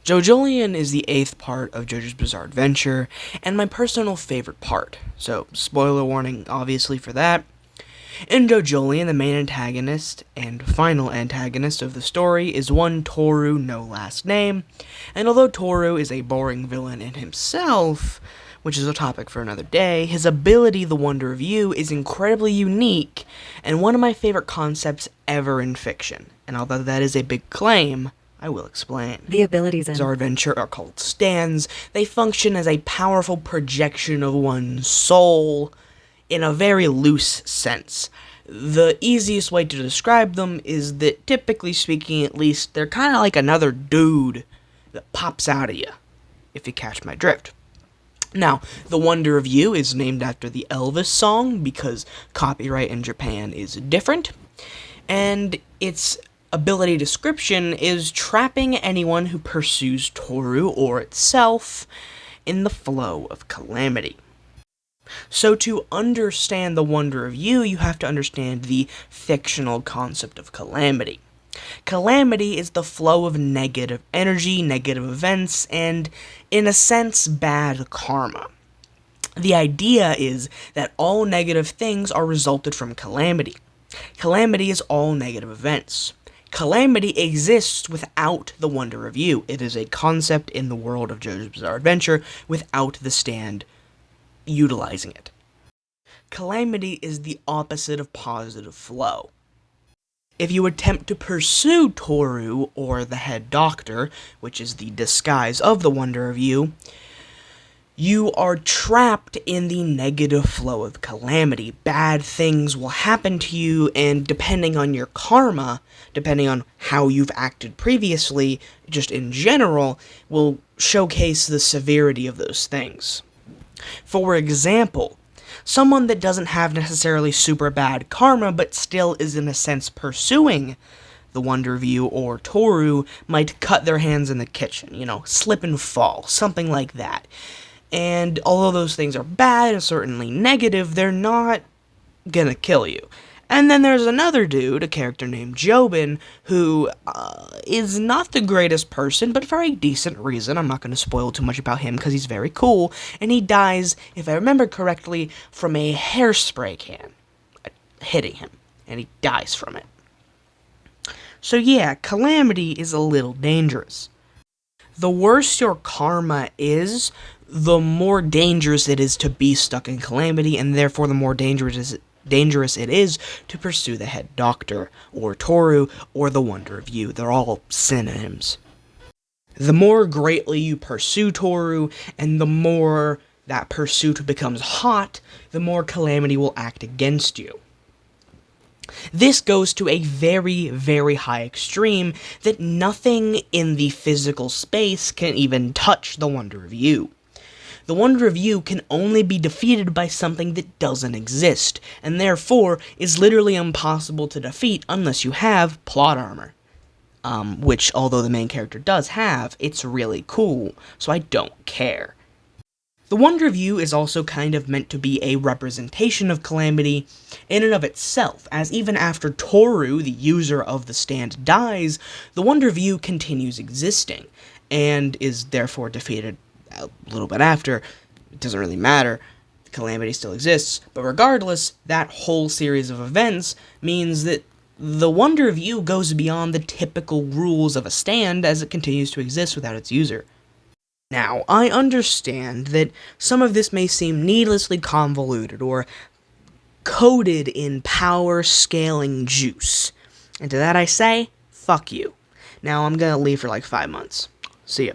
Jojolion is the 8th part of JoJo's Bizarre Adventure, and my personal favorite part, so spoiler warning obviously for that. In Jojolion, the main antagonist and final antagonist of the story is one Toru, no last name, and although Toru is a boring villain in himself, which is a topic for another day, his ability, the Wonder of You, is incredibly unique, and one of my favorite concepts ever in fiction, and although that is a big claim, I will explain. The abilities in Bizarre Adventure are called stands. They function as a powerful projection of one's soul in a very loose sense. The easiest way to describe them is that, typically speaking at least, they're kind of like another dude that pops out of you, if you catch my drift. Now, The Wonder of You is named after the Elvis song because copyright in Japan is different, and its ability description is trapping anyone who pursues Toru or itself in the flow of calamity. So to understand the Wonder of You, you have to understand the fictional concept of calamity. Calamity is the flow of negative energy, negative events, and, in a sense, bad karma. The idea is that all negative things are resulted from calamity. Calamity is all negative events. Calamity exists without the Wonder of You. It is a concept in the world of JoJo's Bizarre Adventure without the stand utilizing it. Calamity is the opposite of positive flow. If you attempt to pursue Toru, or the head doctor, which is the disguise of the Wonder of You, you are trapped in the negative flow of calamity. Bad things will happen to you, and depending on your karma, depending on how you've acted previously, just in general, will showcase the severity of those things. For example, someone that doesn't have necessarily super bad karma, but still is in a sense pursuing the Wonder of You or Toru, might cut their hands in the kitchen, slip and fall, something like that. And although those things are bad and certainly negative, they're not gonna kill you. And then there's another dude, a character named Jobin, who is not the greatest person, but for a decent reason. I'm not going to spoil too much about him because he's very cool. And he dies, if I remember correctly, from a hairspray can hitting him. And he dies from it. So yeah, calamity is a little dangerous. The worse your karma is, the more dangerous it is to be stuck in calamity, and therefore the more dangerous it is to pursue the head doctor, or Toru, or the Wonder of You. They're all synonyms. The more greatly you pursue Toru, and the more that pursuit becomes hot, the more calamity will act against you. This goes to a very, very high extreme that nothing in the physical space can even touch the Wonder of You. The Wonder of You can only be defeated by something that doesn't exist, and therefore is literally impossible to defeat unless you have plot armor. Which, although the main character does have, it's really cool, so I don't care. The Wonder of You is also kind of meant to be a representation of calamity in and of itself, as even after Toru, the user of the stand, dies, the Wonder of You continues existing, and is therefore defeated a little bit after. It doesn't really matter. Calamity still exists, but regardless, that whole series of events means that the Wonder of You goes beyond the typical rules of a stand as it continues to exist without its user. Now, I understand that some of this may seem needlessly convoluted or coated in power scaling juice. And to that I say, fuck you. Now I'm gonna leave for like 5 months. See ya.